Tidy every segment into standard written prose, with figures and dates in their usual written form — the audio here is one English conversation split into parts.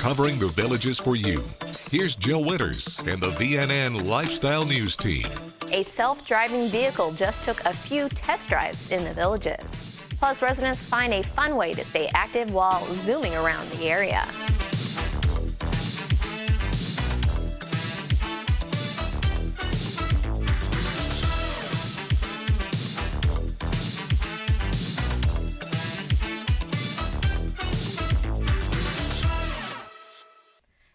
covering the Villages for you. Here's Jill Winters and the VNN Lifestyle News team. A self-driving vehicle just took a few test drives in the Villages. Plus, residents find a fun way to stay active while zooming around the area.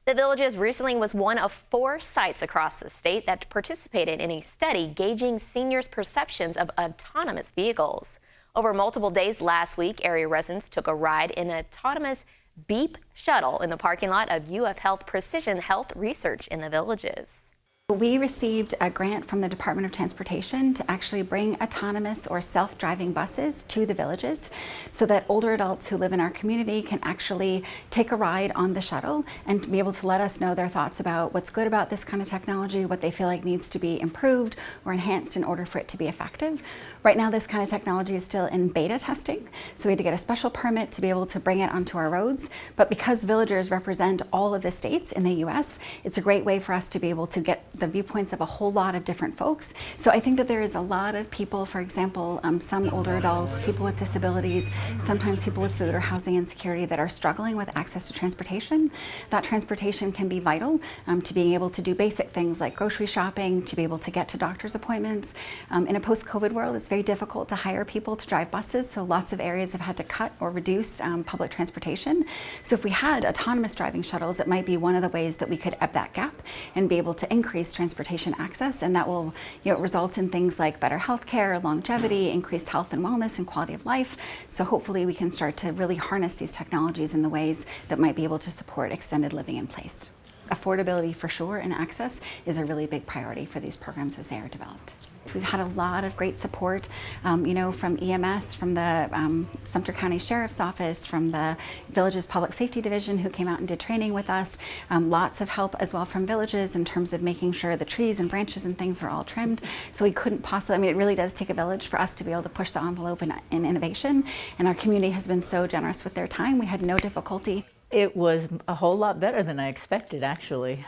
The Villages recently was one of 4 sites across the state that participated in a study gauging seniors' perceptions of autonomous vehicles. Over multiple days last week, area residents took a ride in an autonomous Beep shuttle in the parking lot of UF Health Precision Health Research in the Villages. We received a grant from the Department of Transportation to actually bring autonomous or self-driving buses to the Villages so that older adults who live in our community can actually take a ride on the shuttle and be able to let us know their thoughts about what's good about this kind of technology, what they feel like needs to be improved or enhanced in order for it to be effective. Right now, this kind of technology is still in beta testing, so we had to get a special permit to be able to bring it onto our roads. But because villagers represent all of the states in the U.S., it's a great way for us to be able to get the viewpoints of a whole lot of different folks. So I think that there is a lot of people, for example, some older adults, people with disabilities, sometimes people with food or housing insecurity that are struggling with access to transportation. That transportation can be vital to being able to do basic things like grocery shopping, to be able to get to doctor's appointments. In a post-COVID world, it's very difficult to hire people to drive buses, so lots of areas have had to cut or reduce public transportation. So if we had autonomous driving shuttles, it might be one of the ways that we could ebb that gap and be able to increase transportation access, and that will result in things like better health care, longevity, increased health and wellness and quality of life. So hopefully we can start to really harness these technologies in the ways that might be able to support extended living in place. Affordability for sure and access is a really big priority for these programs as they are developed. We've had a lot of great support, from EMS, from the Sumter County Sheriff's Office, from the Villages Public Safety Division who came out and did training with us. Lots of help as well from Villages in terms of making sure the trees and branches and things are all trimmed. So we couldn't possibly, it really does take a village for us to be able to push the envelope in innovation. And our community has been so generous with their time. We had no difficulty. It was a whole lot better than I expected, actually.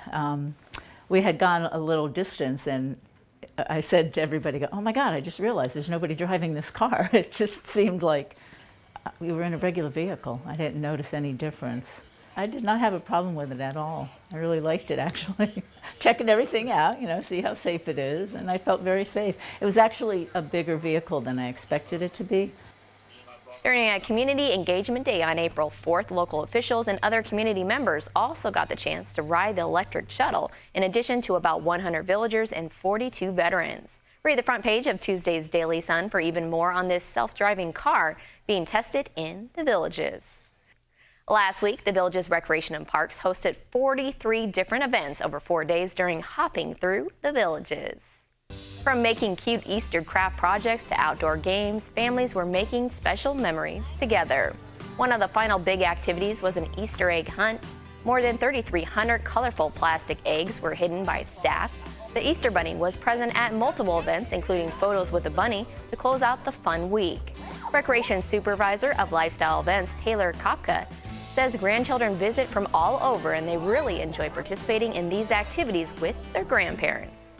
We had gone a little distance, and I said to everybody, oh my God, I just realized there's nobody driving this car. It just seemed like we were in a regular vehicle. I didn't notice any difference. I did not have a problem with it at all. I really liked it, actually. Checking everything out, see how safe it is, and I felt very safe. It was actually a bigger vehicle than I expected it to be. During a Community Engagement Day on April 4th, local officials and other community members also got the chance to ride the electric shuttle, in addition to about 100 villagers and 42 veterans. Read the front page of Tuesday's Daily Sun for even more on this self-driving car being tested in the Villages. Last week, the Villages Recreation and Parks hosted 43 different events over 4 days during Hopping Through the Villages. From making cute Easter craft projects to outdoor games, families were making special memories together. One of the final big activities was an Easter egg hunt. More than 3,300 colorful plastic eggs were hidden by staff. The Easter Bunny was present at multiple events, including photos with the bunny, to close out the fun week. Recreation Supervisor of Lifestyle Events, Taylor Kopka, says grandchildren visit from all over and they really enjoy participating in these activities with their grandparents.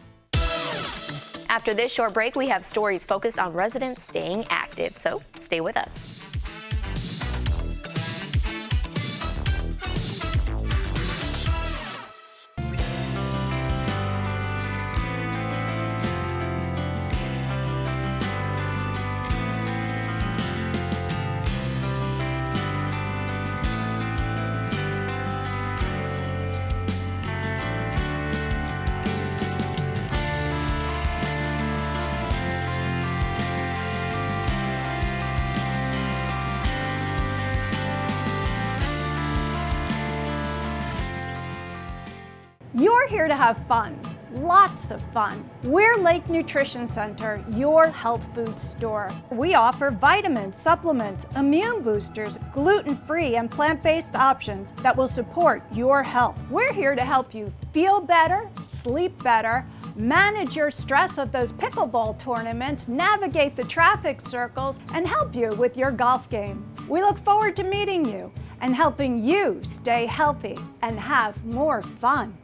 After this short break, we have stories focused on residents staying active, so stay with us. You're here to have fun, lots of fun. We're Lake Nutrition Center, your health food store. We offer vitamins, supplements, immune boosters, gluten-free and plant-based options that will support your health. We're here to help you feel better, sleep better, manage your stress of those pickleball tournaments, navigate the traffic circles, and help you with your golf game. We look forward to meeting you. and helping you stay healthy and have more fun.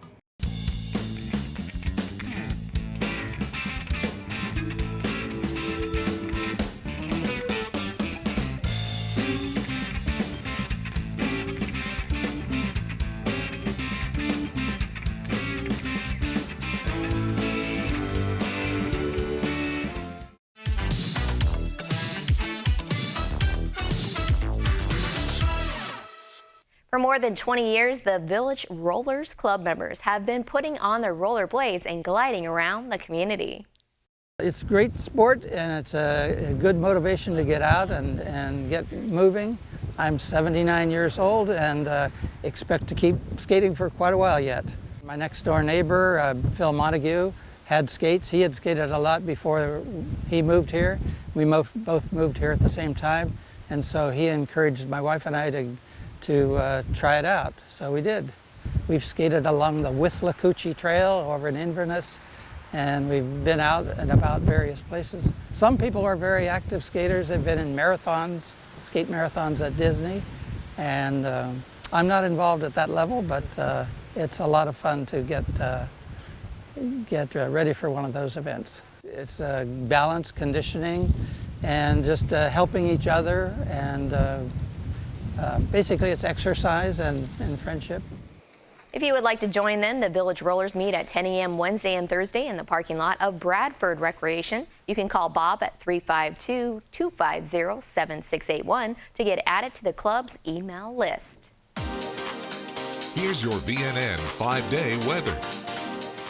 For more than 20 years, the Village Rollers Club members have been putting on their rollerblades and gliding around the community. It's a great sport, and it's a good motivation to get out and get moving. I'm 79 years old and expect to keep skating for quite a while yet. My next door neighbor, Phil Montague, had skates. He had skated a lot before he moved here. We both moved here at the same time, and so he encouraged my wife and I to try it out, so we did. We've skated along the Withlacoochee Trail over in Inverness, and we've been out and about various places. Some people are very active skaters. They've been in marathons, skate marathons at Disney, and I'm not involved at that level, but it's a lot of fun to get ready for one of those events. It's balance, conditioning, and just helping each other, and basically it's exercise and friendship. If you would like to join them, the Village Rollers meet at 10 a.m. Wednesday and Thursday in the parking lot of Bradford Recreation. You can call Bob at 352-250-7681 to get added to the club's email list. Here's your VNN 5-day weather.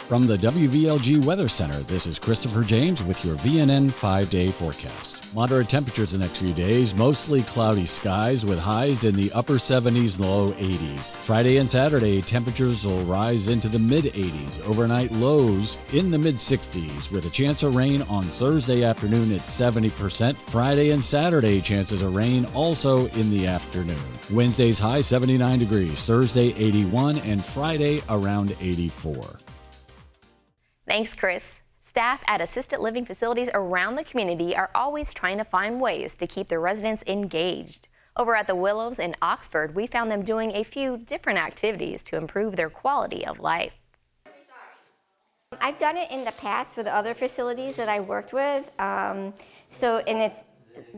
From the WVLG Weather Center, this is Christopher James with your VNN 5-day forecast. Moderate temperatures the next few days, mostly cloudy skies with highs in the upper 70s and low 80s. Friday and Saturday, temperatures will rise into the mid-80s. Overnight lows in the mid-60s with a chance of rain on Thursday afternoon at 70%. Friday and Saturday, chances of rain also in the afternoon. Wednesday's high 79 degrees, Thursday 81, and Friday around 84. Thanks, Chris. Staff at assisted living facilities around the community are always trying to find ways to keep their residents engaged. Over at the Willows in Oxford, we found them doing a few different activities to improve their quality of life. I've done it in the past with other facilities that I worked with,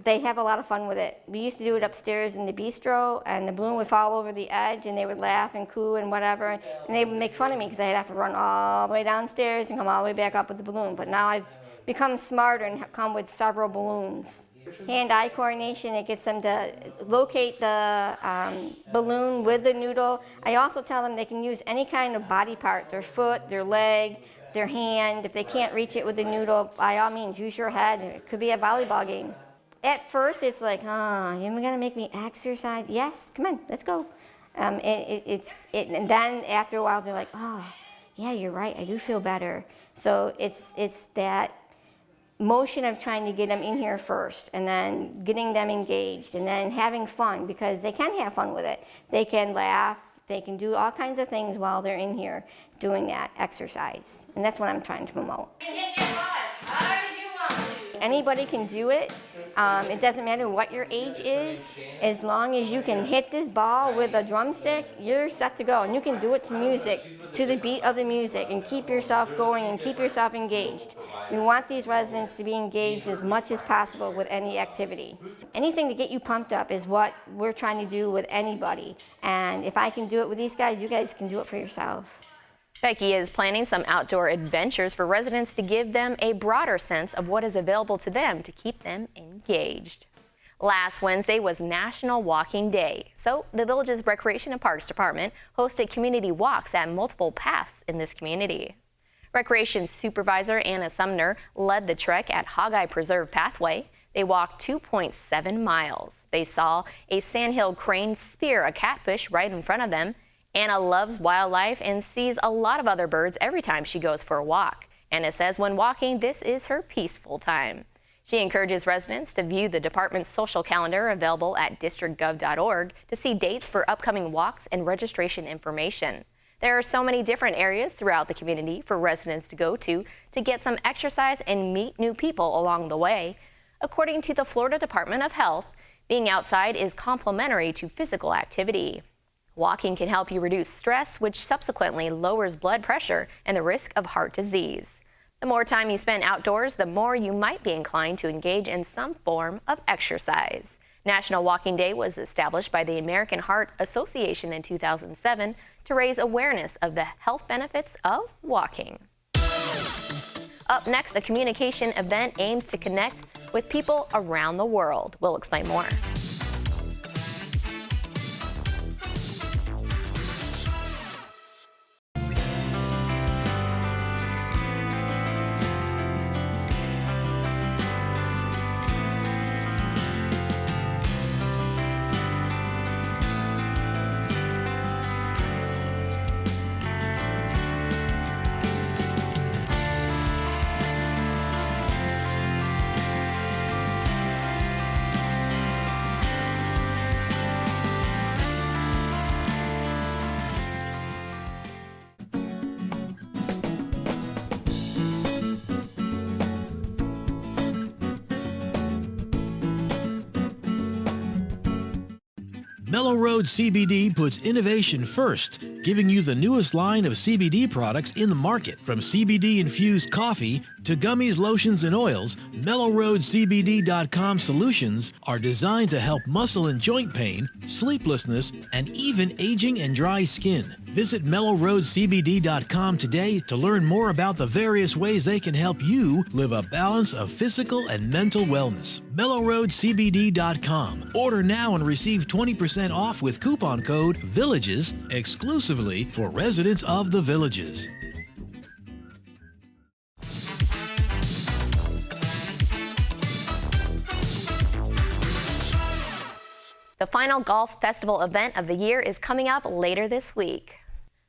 they have a lot of fun with it. We used to do it upstairs in the bistro, and the balloon would fall over the edge, and they would laugh and coo and whatever, and they would make fun of me because I'd have to run all the way downstairs and come all the way back up with the balloon. But now I've become smarter and have come with several balloons. Hand-eye coordination, it gets them to locate the balloon with the noodle. I also tell them they can use any kind of body part, their foot, their leg, their hand. If they can't reach it with the noodle, by all means, use your head. It could be a volleyball game. At first, it's like, you're gonna make me exercise? Yes, come on, let's go. And then after a while, they're like, oh, yeah, you're right, I do feel better. So it's that motion of trying to get them in here first, and then getting them engaged, and then having fun, because they can have fun with it. They can laugh, they can do all kinds of things while they're in here doing that exercise. And that's what I'm trying to promote. Anybody can do it. It doesn't matter what your age is. As long as you can hit this ball with a drumstick, you're set to go. And you can do it to music, to the beat of the music, and keep yourself going and keep yourself engaged. We want these residents to be engaged as much as possible with any activity. Anything to get you pumped up is what we're trying to do with anybody. And if I can do it with these guys, you guys can do it for yourself. Becky is planning some outdoor adventures for residents to give them a broader sense of what is available to them to keep them engaged. Last Wednesday was National Walking Day, so the Village's Recreation and Parks Department hosted community walks at multiple paths in this community. Recreation Supervisor Anna Sumner led the trek at Hogeye Preserve Pathway. They walked 2.7 miles. They saw a sandhill crane spear a catfish right in front of them. Anna loves wildlife and sees a lot of other birds every time she goes for a walk. Anna says when walking, this is her peaceful time. She encourages residents to view the department's social calendar available at districtgov.org to see dates for upcoming walks and registration information. There are so many different areas throughout the community for residents to go to get some exercise and meet new people along the way. According to the Florida Department of Health, Being outside is complementary to physical activity. Walking can help you reduce stress, which subsequently lowers blood pressure and the risk of heart disease. The more time you spend outdoors, the more you might be inclined to engage in some form of exercise. National Walking Day was established by the American Heart Association in 2007 to raise awareness of the health benefits of walking. Up next, a communication event aims to connect with people around the world. We'll explain more. Mellow Road CBD puts innovation first, giving you the newest line of CBD products in the market. From CBD-infused coffee to gummies, lotions, and oils, MellowRoadCBD.com solutions are designed to help muscle and joint pain, sleeplessness, and even aging and dry skin. Visit MellowRoadCBD.com today to learn more about the various ways they can help you live a balance of physical and mental wellness. MellowRoadCBD.com. Order now and receive 20% off with coupon code VILLAGES exclusively for residents of the Villages. The final golf festival event of the year is coming up later this week.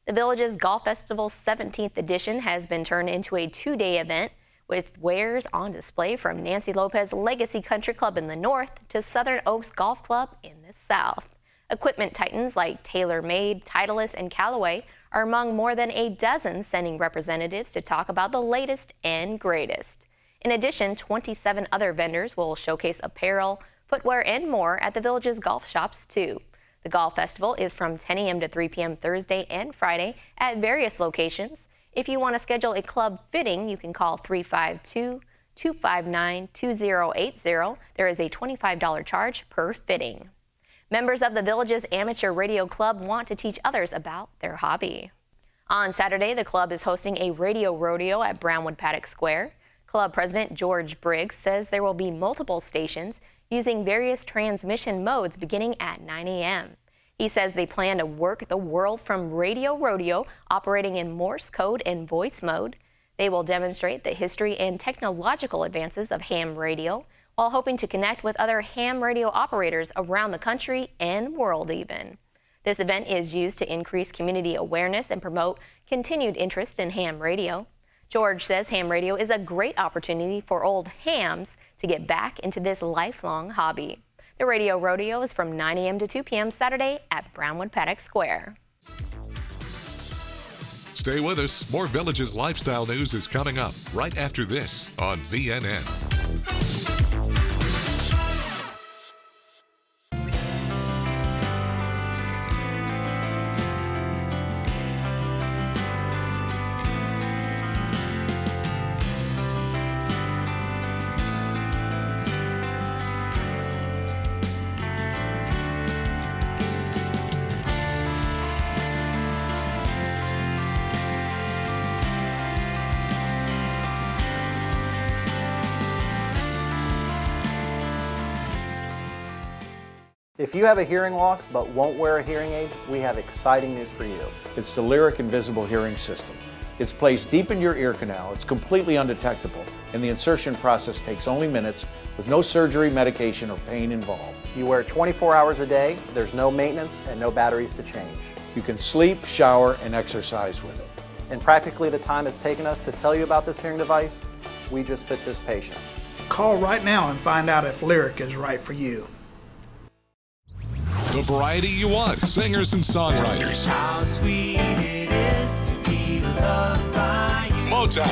The Villages Golf Festival's 17th edition has been turned into a two-day event with wares on display from Nancy Lopez Legacy Country Club in the north to Southern Oaks Golf Club in the south. Equipment titans like TaylorMade, Titleist, and Callaway are among more than a dozen sending representatives to talk about the latest and greatest. In addition, 27 other vendors will showcase apparel, footwear, and more at the Villages golf shops, too. The Golf Festival is from 10 a.m. to 3 p.m. Thursday and Friday at various locations. If you want to schedule a club fitting, you can call 352-259-2080. There is a $25 charge per fitting. Members of the Villages Amateur Radio Club want to teach others about their hobby. On Saturday, the club is hosting a radio rodeo at Brownwood Paddock Square. Club President George Briggs says there will be multiple stations using various transmission modes beginning at 9 a.m. He says they plan to work the world from radio rodeo operating in Morse code and voice mode. They will demonstrate the history and technological advances of ham radio while hoping to connect with other ham radio operators around the country and world even. This event is used to increase community awareness and promote continued interest in ham radio. George says ham radio is a great opportunity for old hams to get back into this lifelong hobby. The Radio Rodeo is from 9 a.m. to 2 p.m. Saturday at Brownwood Paddock Square. Stay with us. More Villages lifestyle news is coming up right after this on VNN. If you have a hearing loss but won't wear a hearing aid, we have exciting news for you. It's the Lyric Invisible Hearing System. It's placed deep in your ear canal, it's completely undetectable, and the insertion process takes only minutes with no surgery, medication, or pain involved. You wear it 24 hours a day, there's no maintenance and no batteries to change. You can sleep, shower, and exercise with it. In practically the time it's taken us to tell you about this hearing device, we just fit this patient. Call right now and find out if Lyric is right for you. The variety you want, singers and songwriters. How sweet it is to be loved by you. Motown.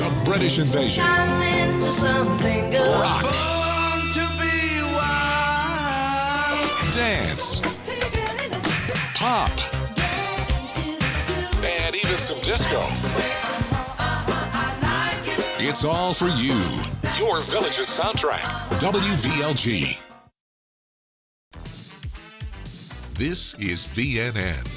The British Invasion. I'm into something good. Rock. dance, pop, and even some disco. It's all for you. Your Village's soundtrack, WVLG. This is VNN.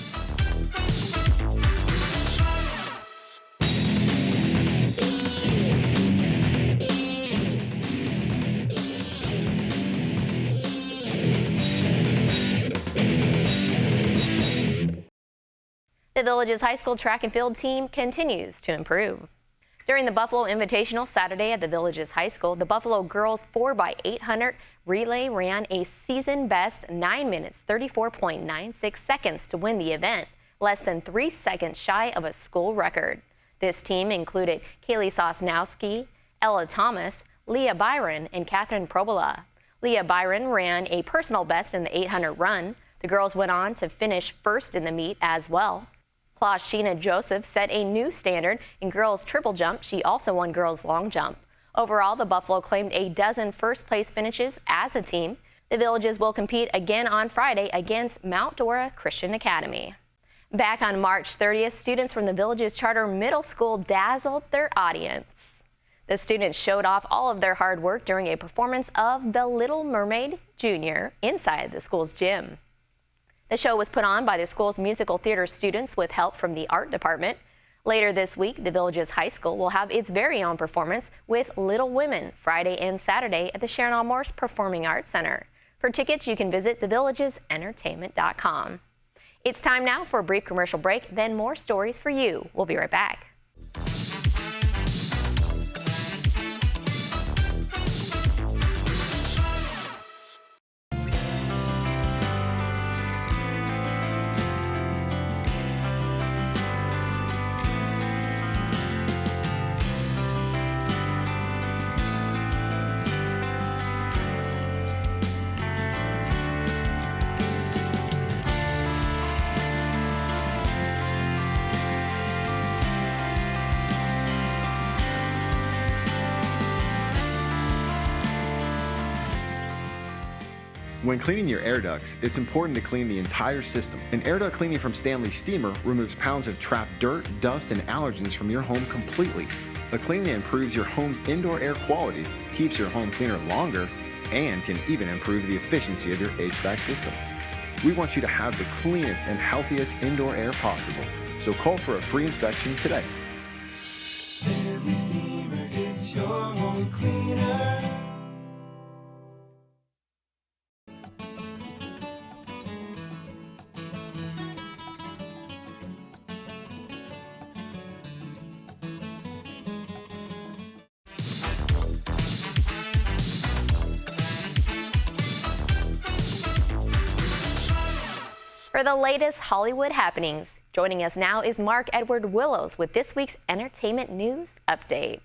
The Village's high school track and field team continues to improve. During the Buffalo Invitational Saturday at the Village's high school, the Buffalo girls 4x800 relay ran a season-best 9 minutes, 34.96 seconds to win the event, less than 3 seconds shy of a school record. This team included Kaylee Sosnowski, Ella Thomas, Leah Byron, and Catherine Probola. Leah Byron ran a personal best in the 800 run. The girls went on to finish first in the meet as well. Plus, Sheena Joseph set a new standard in girls triple jump. She also won girls long jump. Overall, the Buffalo claimed a dozen first-place finishes as a team. The Villages will compete again on Friday against Mount Dora Christian Academy. Back on March 30th, students from the Villages Charter Middle School dazzled their audience. The students showed off all of their hard work during a performance of The Little Mermaid Jr. inside the school's gym. The show was put on by the school's musical theater students with help from the art department. Later this week, the Villages High School will have its very own performance with Little Women Friday and Saturday at the Sharon L. Morse Performing Arts Center. For tickets, you can visit thevillagesentertainment.com. It's time now for a brief commercial break, then more stories for you. We'll be right back. When cleaning your air ducts, it's important to clean the entire system. An air duct cleaning from Stanley Steamer removes pounds of trapped dirt, dust, and allergens from your home completely. A cleaning that improves your home's indoor air quality, keeps your home cleaner longer, and can even improve the efficiency of your HVAC system. We want you to have the cleanest and healthiest indoor air possible, so call for a free inspection today. Stanley Steamer gets your home cleaner. For the latest Hollywood happenings, joining us now is Mark Edward Willows with this week's entertainment news update.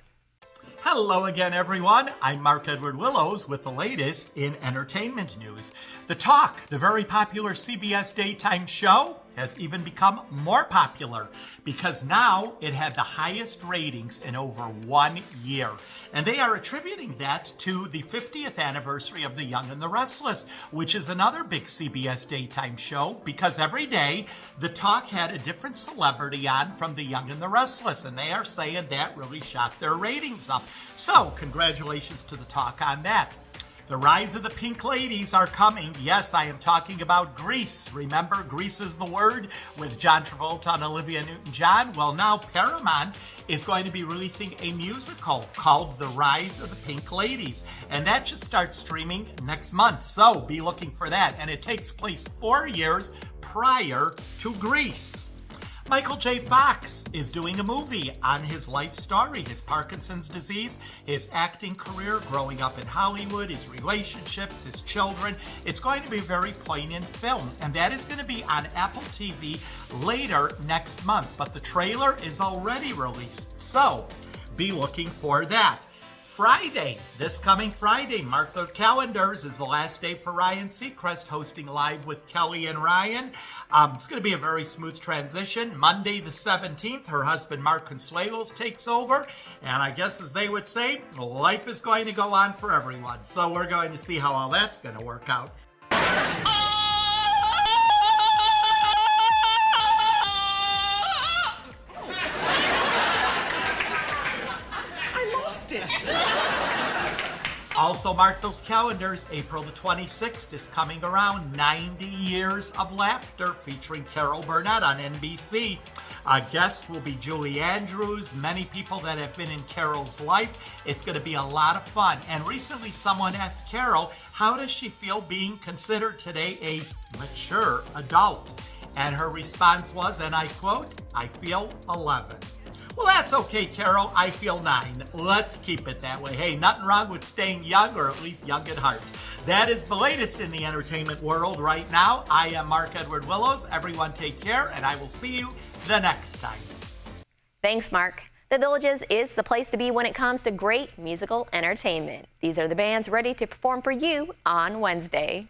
Hello again, everyone. I'm Mark Edward Willows with the latest in entertainment news. The Talk, the very popular CBS daytime show, has even become more popular because now it had the highest ratings in over 1 year. And they are attributing that to the 50th anniversary of The Young and the Restless, which is another big CBS daytime show, because every day The Talk had a different celebrity on from The Young and the Restless, and they are saying that really shot their ratings up. So congratulations to The Talk on that. The rise of the Pink Ladies are coming. Yes, I am talking about Grease. Remember, Grease is the word with John Travolta and Olivia Newton-John? Well, now Paramount is going to be releasing a musical called The Rise of the Pink Ladies, and that should start streaming next month. So be looking for that, and it takes place 4 years prior to Grease. Michael J. Fox is doing a movie on his life story, his Parkinson's disease, his acting career, growing up in Hollywood, his relationships, his children. It's going to be a very poignant film, and that is going to be on Apple TV later next month. But the trailer is already released, so be looking for that. Friday, this coming Friday, mark the calendars, is the last day for Ryan Seacrest hosting Live with Kelly and Ryan. It's going to be a very smooth transition. Monday the 17th, her husband Mark Consuelos takes over. And I guess, as they would say, life is going to go on for everyone. So we're going to see how all that's going to work out. Also mark those calendars. April the 26th is coming around. 90 Years of Laughter featuring Carol Burnett on NBC. Our guest will be Julie Andrews, many people that have been in Carol's life. It's going to be a lot of fun. And recently someone asked Carol, how does she feel being considered today a mature adult? And her response was, and I quote, I feel 11. Well, that's okay, Carol. I feel 9. Let's keep it that way. Hey, nothing wrong with staying young, or at least young at heart. That is the latest in the entertainment world right now. I am Mark Edward Willows. Everyone take care, and I will see you the next time. Thanks, Mark. The Villages is the place to be when it comes to great musical entertainment. These are the bands ready to perform for you on Wednesday.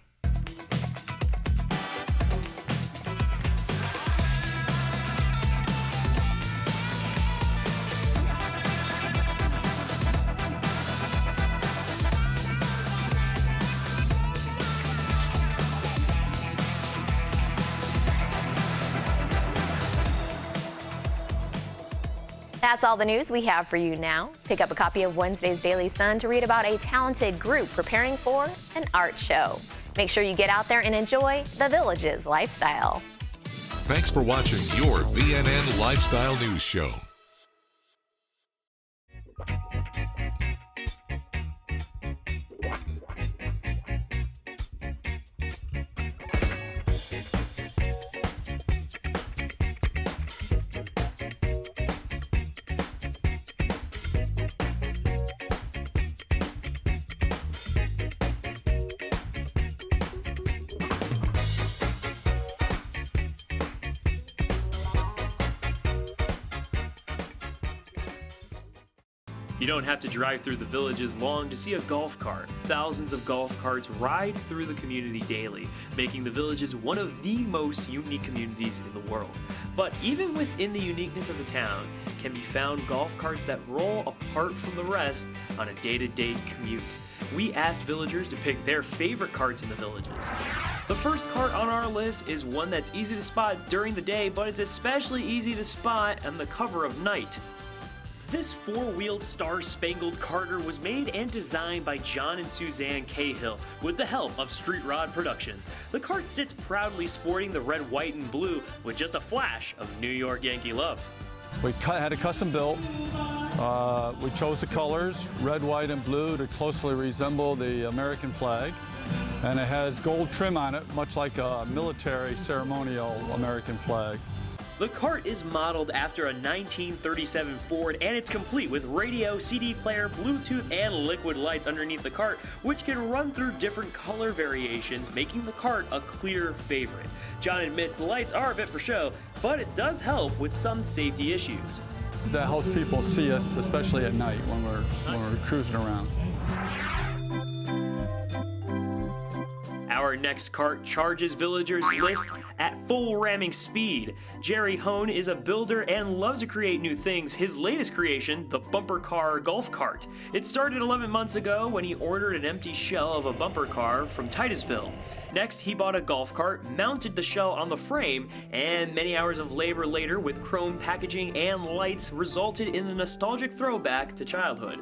That's all the news we have for you now. Pick up a copy of Wednesday's Daily Sun to read about a talented group preparing for an art show. Make sure you get out there and enjoy the Villages lifestyle. Thanks for watching your VNN Lifestyle News Show. You don't have to drive through the Villages long to see a golf cart. Thousands of golf carts ride through the community daily, making the Villages one of the most unique communities in the world. But even within the uniqueness of the town, can be found golf carts that roll apart from the rest on a day-to-day commute. We asked villagers to pick their favorite carts in the Villages. The first cart on our list is one that's easy to spot during the day, but it's especially easy to spot on the cover of night. This four-wheeled star-spangled carter was made and designed by John and Suzanne Cahill with the help of Street Rod Productions. The cart sits proudly sporting the red, white, and blue with just a flash of New York Yankee love. We had it custom built. We chose the colors, red, white, and blue, to closely resemble the American flag. And it has gold trim on it, much like a military ceremonial American flag. The cart is modeled after a 1937 Ford, and it's complete with radio, CD player, Bluetooth, and liquid lights underneath the cart, which can run through different color variations, making the cart a clear favorite. John admits the lights are a bit for show, but it does help with some safety issues. That helps people see us, especially at night when we're cruising around. Our next cart charges villagers' list at full ramming speed. Jerry Hone is a builder and loves to create new things. His latest creation, the bumper car golf cart. It started 11 months ago when he ordered an empty shell of a bumper car from Titusville. Next, he bought a golf cart, mounted the shell on the frame, and many hours of labor later with chrome packaging and lights resulted in the nostalgic throwback to childhood.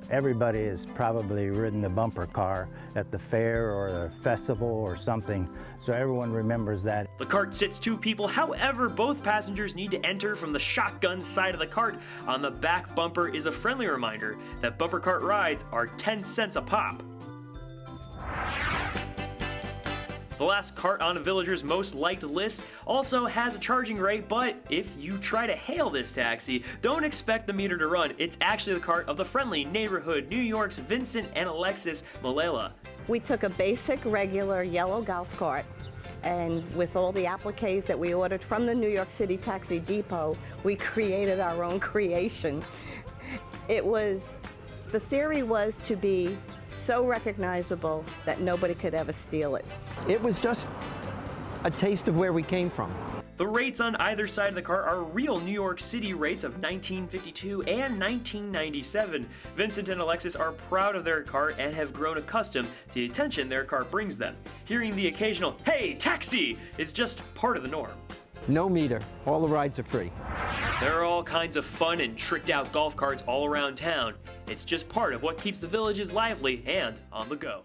Everybody has probably ridden the bumper car at the fair or the festival or something, so everyone remembers that. The cart sits 2 people, however, both passengers need to enter from the shotgun side of the cart. On the back bumper is a friendly reminder that bumper cart rides are 10 cents a pop. The last cart on a villager's most liked list also has a charging rate, but if you try to hail this taxi, don't expect the meter to run. It's actually the cart of the friendly neighborhood New York's Vincent and Alexis Malela. We took a basic, regular yellow golf cart, and with all the appliques that we ordered from the New York City Taxi Depot, we created our own creation. The theory was to be so recognizable that nobody could ever steal it. It was just a taste of where we came from. The rates on either side of the cart are real New York City rates of 1952 and 1997. Vincent and Alexis are proud of their cart and have grown accustomed to the attention their cart brings them. Hearing the occasional, "Hey, taxi!" is just part of the norm. No meter. All the rides are free. There are all kinds of fun and tricked out golf carts all around town. It's just part of what keeps the Villages lively and on the go.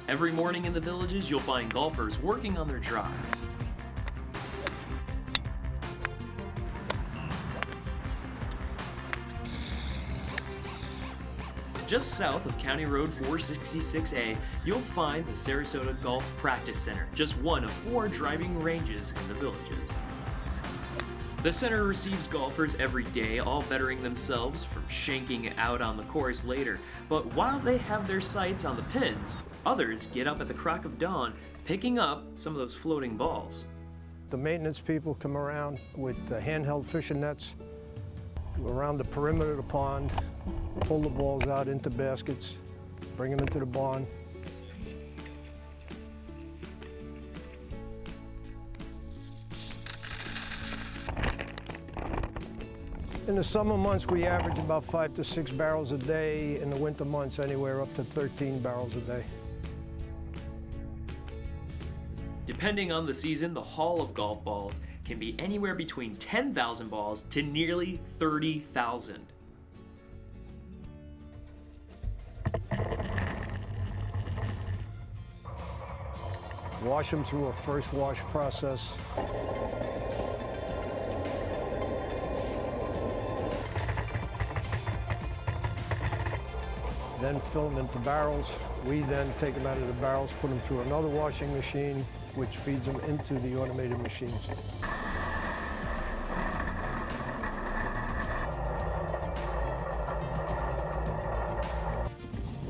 Every morning in the Villages, you'll find golfers working on their drives. Just south of County Road 466A, you'll find the Sarasota Golf Practice Center, just one of 4 driving ranges in the Villages. The center receives golfers every day, all bettering themselves from shanking out on the course later. But while they have their sights on the pins, others get up at the crack of dawn, picking up some of those floating balls. The maintenance people come around with handheld fishing nets, go around the perimeter of the pond, pull the balls out into baskets, bring them into the barn. In the summer months, we average about 5 to 6 barrels a day. In the winter months, anywhere up to 13 barrels a day. Depending on the season, the haul of golf balls can be anywhere between 10,000 balls to nearly 30,000. Wash them through a first wash process. Then fill them into barrels. We then take them out of the barrels, put them through another washing machine, which feeds them into the automated machines.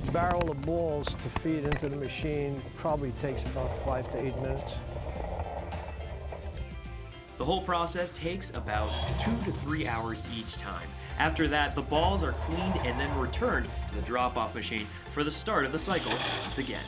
A barrel of balls to feed into the machine probably takes about 5 to 8 minutes. The whole process takes about 2 to 3 hours each time. After that, the balls are cleaned and then returned to the drop-off machine for the start of the cycle once again.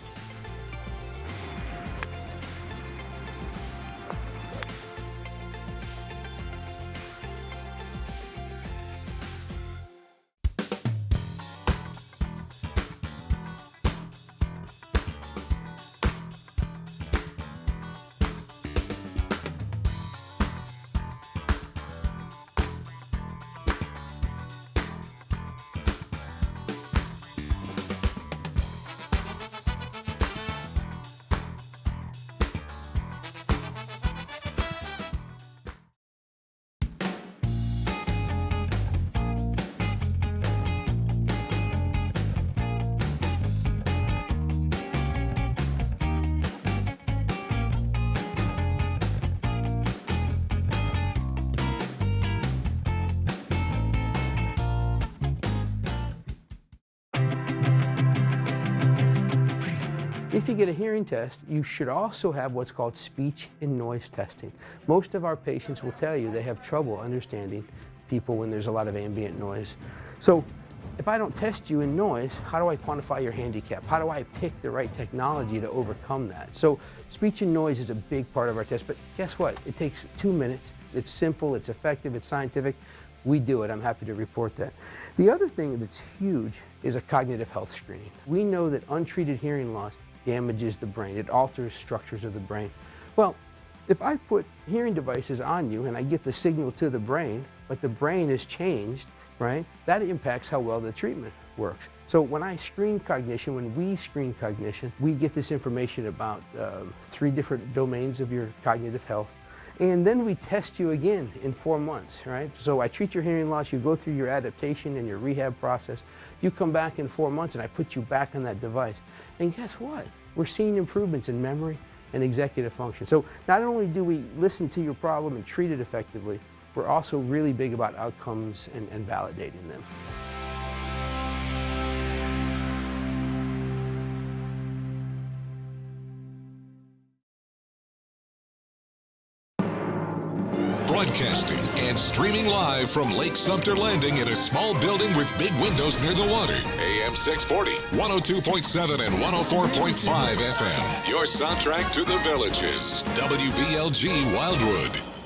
If you get a hearing test, you should also have what's called speech and noise testing. Most of our patients will tell you they have trouble understanding people when there's a lot of ambient noise. So if I don't test you in noise, how do I quantify your handicap? How do I pick the right technology to overcome that? So speech and noise is a big part of our test, but guess what? It takes 2 minutes. It's simple, it's effective, it's scientific. We do it. I'm happy to report that. The other thing that's huge is a cognitive health screening. We know that untreated hearing loss damages the brain. It alters structures of the brain. Well, if I put hearing devices on you and I get the signal to the brain, but the brain is changed, right, that impacts how well the treatment works. So when I screen cognition, when we screen cognition, we get this information about 3 different domains of your cognitive health. And then we test you again in 4 months, right? So I treat your hearing loss, you go through your adaptation and your rehab process. You come back in 4 months and I put you back on that device. And guess what? We're seeing improvements in memory and executive function. So not only do we listen to your problem and treat it effectively, we're also really big about outcomes and validating them. Broadcasting and streaming live from Lake Sumter Landing in a small building with big windows near the water. AM 640, 102.7 and 104.5 FM. Your soundtrack to the Villages. WVLG Wildwood.